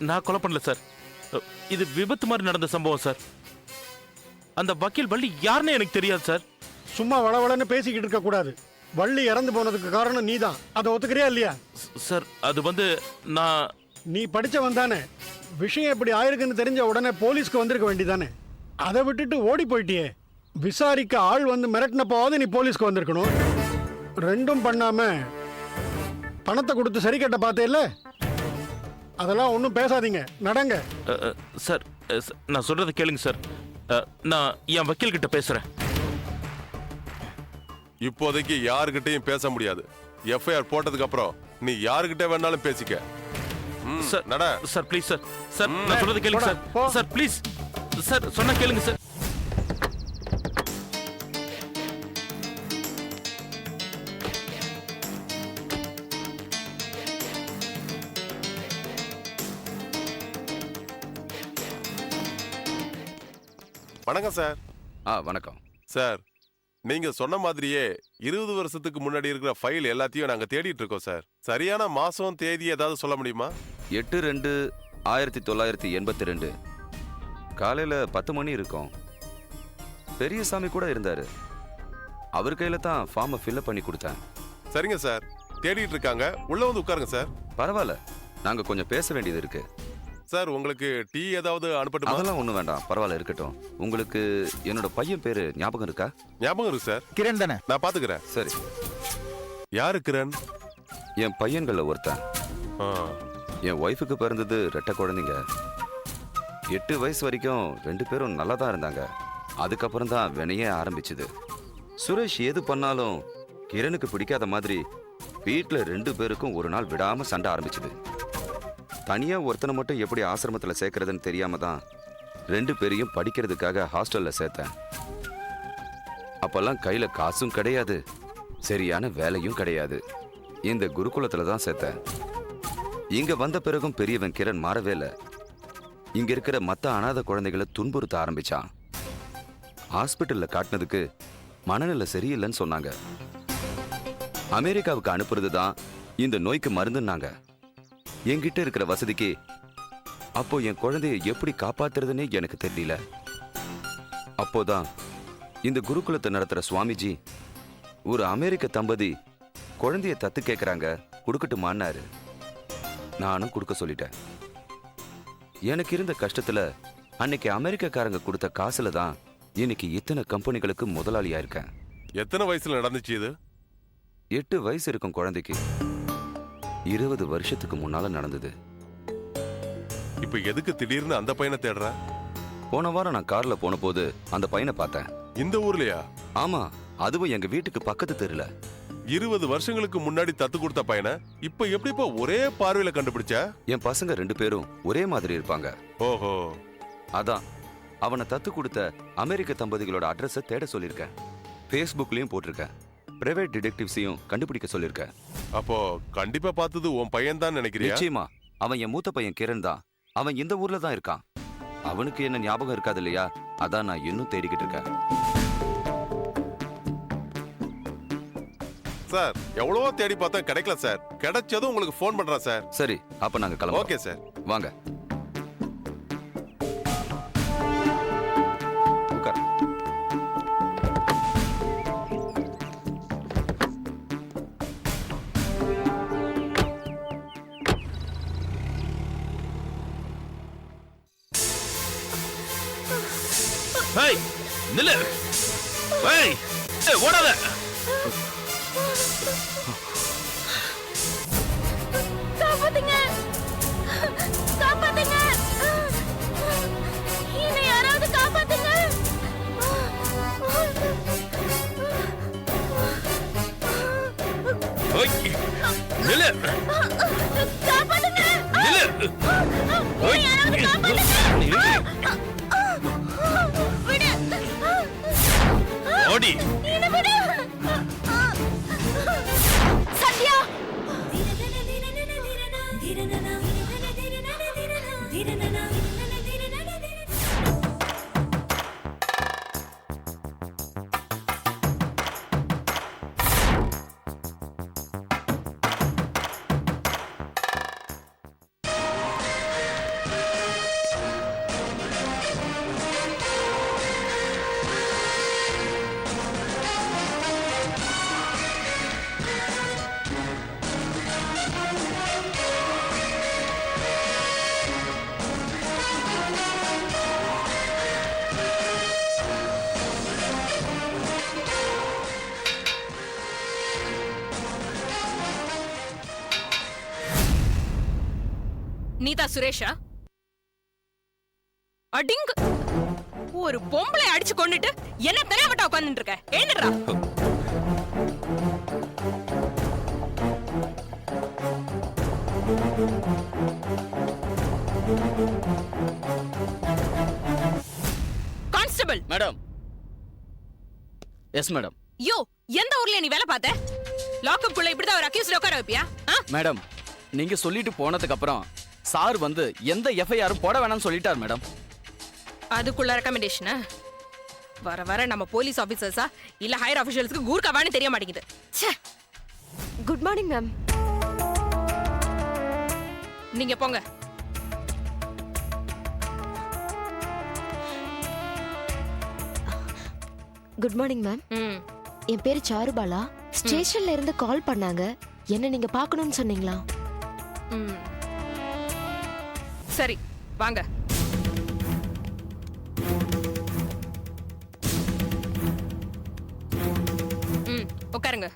நான் கொலை பண்ணல சார். இது விபத்து மாதிரி நடந்த சம்பவம் சார். அந்த வக்கீல் வள்ளி யாருன்னு எனக்கு தெரியாது சார். சும்மா வளவளன்னு பேசிக்கிட்டு இருக்க கூடாது. வள்ளி இறந்து போனதுக்கு காரணம் நீதான். அதை ஒத்துக்கிறியா இல்லையா? சார் அது வந்து நான் நீ படிச்சவன் தானே. விஷயம் எப்படி ஆயிருக்குன்னு தெரிஞ்ச உடனே போலீஸ்க்கு வந்திருக்க வேண்டியதானே. அதை விட்டுட்டு ஓடி போயிட்டியே. விசாரிக்க ஆள் வந்து மிரட்டினப்பாவது நீ போலீஸ்க்கு வந்திருக்கணும். ரெண்டும் பண்ணாம பணத்தை கொடுத்து சரி கட்ட பார்த்தேல்ல. அதெல்லாம் ஒன்றும் பேசாதீங்க, நடங்க. சார் நான் சொல்றதை கேளுங்க சார். நான் என் வக்கீல் கிட்ட பேசுறேன். இப்போதைக்கு யாருக்கிட்டையும் பேச முடியாது. எஃப்ஐஆர் போட்டதுக்கு அப்புறம் நீ யாருக்கிட்ட வேணாலும் பேசிக்க. சார் நட. Sir please sir. சார் நான் சொல்றதை கேளுங்க சார். சார் ப்ளீஸ் சார், சொன்னா கேளுங்க சார். வணக்கம் சார். வணக்கம் சார், நீங்க சொன்ன மாதிரியே 20 வருஷத்துக்கு முன்னாடி இருக்கிற ஃபைல் எல்லாத்தையும் நாங்க தேடிட்டு இருக்கோம் சார். சரியான மாசம் தேதி ஏதாவது சொல்ல முடியுமா? 8/2/1982 காலையில 10 மணி இருக்கும். பெரியசாமி கூட இருந்தாரு. அவர் கையில தான் ஃபார்மை ஃபில்அப் பண்ணி கொடுத்தேன். சரிங்க சார், தேடிட்டு இருக்காங்க. உள்ள வந்து உட்காருங்க சார். பரவாயில்ல, நாங்க கொஞ்சம் பேச வேண்டியது இருக்கு. சார், உங்களுக்கு டீ ஏதாவது அனுப்பட்டுமா? அதெல்லாம் ஒண்ணும் வேண்டாம், பரவாயில்ல இருக்கட்டும். உங்களுக்கு என்னோட பையன் பேரு ஞாபகம் இருக்கா? ஞாபகம் இருக்கு சார். கிரண் தானே? நான் பாத்துக்கிறேன். சரி. யாரு கிரண்? என் பையன்கள ஒருத்தன். என் ஒய்ஃபுக்கு பிறந்தது 2 குழந்தைங்க. 8 வயசு வரைக்கும் 2 பேரும் நல்லா தான் இருந்தாங்க. அதுக்கப்புறம் தான் வினையே ஆரம்பிச்சுது. சுரேஷ் எது பண்ணாலும் கிரணுக்கு பிடிக்காத மாதிரி வீட்டுல 2 பேருக்கும் ஒரு நாள் விடாம சண்டை ஆரம்பிச்சுது. தனியா ஒருத்தனை மட்டும் எப்படி ஆசிரமத்துல சேர்க்கறதுன்னு தெரியாம தான் 2 பேரையும் படிக்கிறதுக்காக ஹாஸ்டல்ல சேர்த்தேன். அப்பெல்லாம் கையில காசும் கிடையாது, சரியான வேலையும் கிடையாது. இந்த குருகுலத்துல தான் சேர்த்தேன். இங்க வந்த பிறகும் பெரியவன் கிரண் மாறவே இல்லை. இங்க இருக்கிற மத்த அனாதை குழந்தைகளை துன்புறுத்த ஆரம்பிச்சான். ஹாஸ்பிட்டல்ல காட்டினதுக்கு மனநிலை சரியில்லைன்னு சொன்னாங்க. அமெரிக்காவுக்கு அனுப்புறது தான் இந்த நோய்க்கு மருந்துன்னாங்க. என்கிட்ட இருக்கிற வசதிக்கு அப்போ என் குழந்தைய எப்படி காப்பாத்துறதுன்னே எனக்கு தெரியல. அப்போதான் இந்த குருகுலத்தை நடத்துற சுவாமிஜி ஒரு அமெரிக்க தம்பதி குழந்தைய தத்து கேட்கறாங்க, கொடுக்கட்டுமான்னாரு. நானும் கொடுக்க சொல்லிட்டேன். எனக்கு இருந்த கஷ்டத்துல அன்னைக்கு அமெரிக்கக்காரங்க கொடுத்த காசுல தான் இன்னைக்கு இத்தனை கம்பெனிகளுக்கு முதலாளியா இருக்கேன். எத்தனை வயசுல நடந்துச்சு இது? 8 வயசு இருக்கும் குழந்தைக்கு. 20 வருஷத்துக்கு முன்னால நடந்தது. இப்ப எதுக்கு திடீர்னு அந்த பையனை தேடுற? போன வாரம் நான் கார்ல போன போது அந்த பையனை பார்த்தேன். இந்த ஊர்லயா? ஆமா, அதுவும் எங்க வீட்டுக்கு பக்கத்து தெருல. 20 வருஷங்களுக்கு முன்னாடி தத்து கொடுத்த பையனை இப்ப எப்படிப்பா ஒரே பார்வையில கண்டுபிடிச்ச? என் பசங்க 2 பேரும் ஒரே மாதிரி இருப்பாங்க. ஓஹோ. அதான் அவனை தத்து கொடுத்த அமெரிக்க தம்பதிகளோட அட்ரஸை தேட சொல்லியிருக்கேன். ஃபேஸ்புக்லயும் போட்டிருக்கேன். பிரைவேட் டிடெக்டிவ்ஸையும் கண்டுபிடிக்க சொல்லியிருக்கேன். அப்போ கண்டிப்பா பார்த்தது உன் பையன் தான் நினைக்கிறியா? நிச்சயமா அவன் என் மூத்த பையன் கிரண் தான். அவன் இந்த ஊர்ல தான் இருக்கான். அவனுக்கு என்ன ஞாபகம் இருக்காது இல்லையா? அதான் நான் இன்னும் தேடிக்கிட்டு இருக்கேன். சார், எவ்வளவோ தேடி பார்த்தா கிடைக்கல சார். கிடைச்சதும் உங்களுக்கு ஃபோன் பண்றேன் சார். சரி, அப்ப நாங்க கிளம்புறோம். ஓகே சார், வாங்க உட்கார். ஏய் நில்லு. ஏய் ஓடாத. காப்பாத்துங்க, காப்பாத்துங்க, என்னை யாராவது காப்பாத்துங்க. ஓய் நில்லு. காப்பாத்துங்க, நில்லு. என்னை யாராவது காப்பாத்துங்க. விடு. ஓடி. என்னை விடு. சத்யா. அனிதா சுரேஷா? அடிங்க, ஒரு பொம்பளை அடிச்சு கொண்டுட்டு என்ன தனியாவட்டா உட்கார்ந்துட்டு இருக்க? எழுந்துடுறா. கான்ஸ்டபிள். மேடம். Yes madam. யோ, எந்த ஊர்ல நீ வேலை பார்த்த? லாக்அப் குள்ள இப்படிதான் ஒரு அக்யூஸ்ட் உட்கார வைப்பியா? மேடம், நீங்க சொல்லிட்டு போனதுக்கு அப்புறம் சார் வந்து எந்த எஃப்ஐஆரும் போட வேணாம்னு சொல்லிட்டார் மேடம். அதுக்குள்ள ரெக்கமெண்டேஷனா? வர வர நம்ம போலீஸ் ஆபீசர்ஸா இல்ல ஹையர் ஆபீஷியல்ஸ்க்கு கூர்க்கவான்னு தெரிய மாட்டேங்குது. ச்சே. Good morning ma'am. நீங்க போங்க. Good morning ma'am. என் பேரு சாருபாலா. ஸ்டேஷன்ல இருந்து கால் பண்ணாங்க. என்ன நீங்க பார்க்கணும்னு சொன்னீங்களா? சரி, வாங்க. உட்காருங்க.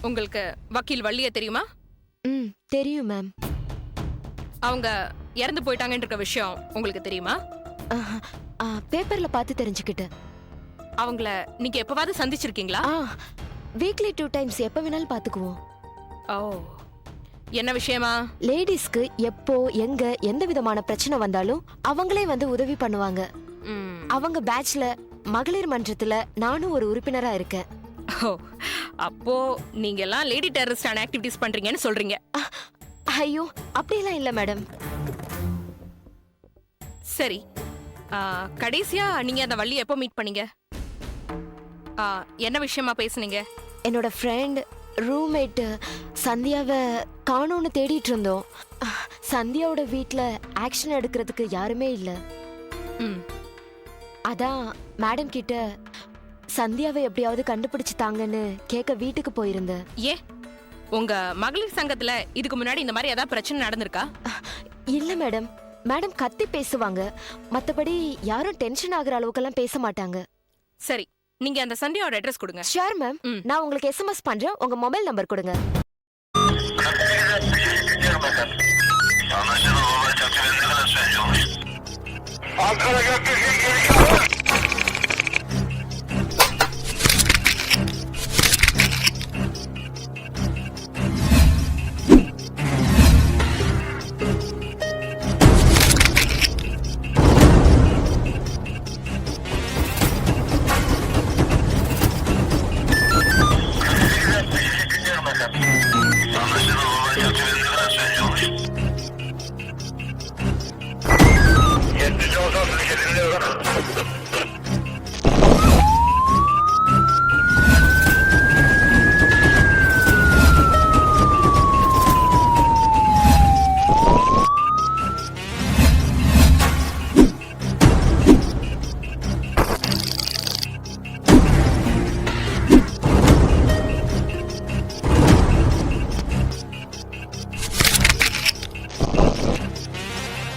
உங்களுக்கு வக்கீல் வள்ளிய தெரியுமா? தெரியும் மேம். அவங்க இறந்து போயிட்டாங்கன்ற விஷயம் உங்களுக்கு தெரியுமா? பேப்பர்ல பார்த்து தெரிஞ்சுக்கிட்டேன். அவங்கள நீங்க எப்பவாவது சந்திச்சிருக்கீங்களா? வீக்லி 2 டைம்ஸ் எப்ப வேணாலும் பாத்துக்குவோம். ஓ, என்ன விஷயமா? லேடிஸ்க்கு எப்போ எங்க எந்த விதமான பிரச்சனை வந்தாலும் அவங்களே வந்து உதவி பண்ணுவாங்க. அவங்க பேட்ச்ல மகளிர் மன்றத்துல நானும் ஒரு உறுப்பினரா இருக்கேன். ஓ, அப்போ நீங்க எல்லாம் லேடி டெரரிஸ்டான ஆக்டிவிட்டீஸ் பண்றீங்கன்னு சொல்றீங்க? ஐயோ, அப்படியெல்லாம் இல்ல மேடம். சரி, கடைசியா நீங்க அந்த வள்ளி எப்போ மீட் பண்ணீங்க? என்ன விஷயமா பேசுனீங்க? என்னோட ஃப்ரெண்ட் ரூம்மேட் சந்தியாவை காணோன்னு தேடிட்டு இருந்தோம். சந்தியாவோட வீட்ல ஆக்ஷன் எடுக்கிறதுக்கு யாருமே இல்ல. அதான் மேடம் கிட்ட சந்தியாவை எப்படியாவது கண்டுபிடிச்சு தாங்கன்னு கேட்க வீட்டுக்கு போயிருந்தேன். ஏ, உங்க மகளிர் சங்கத்துல இதுக்கு முன்னாடி இந்த மாதிரி ஏதாவது பிரச்சனை நடந்திருக்கா? இல்ல மேடம். மேடம் கத்தி பேசுவாங்க, மத்தபடி யாரும் டென்ஷன் ஆகுற அளவுக்கெல்லாம் பேச மாட்டாங்க. சரி, நீங்க அந்த சந்தியாவோட அட்ரஸ் கொடுங்க. Sure ma'am. நான் உங்களுக்கு SMS பண்றேன். உங்க மொபைல் நம்பர் கொடுங்க.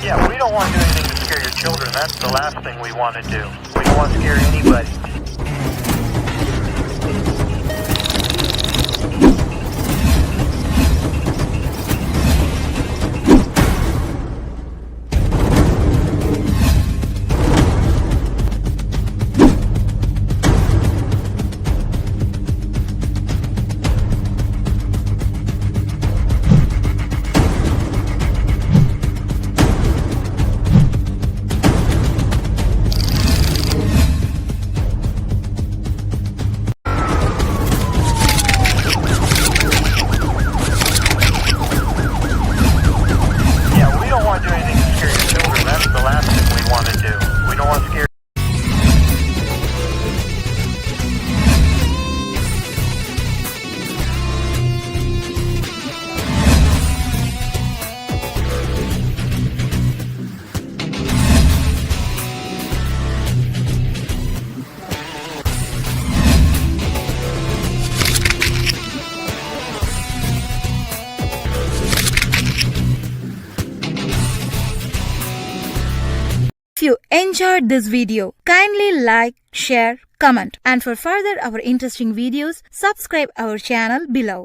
Yeah, we don't want to do anything to scare your children. That's the last thing we want to do. We don't want to scare anybody. If you enjoyed this video, kindly like, share, comment, and for further our interesting videos, subscribe our channel below.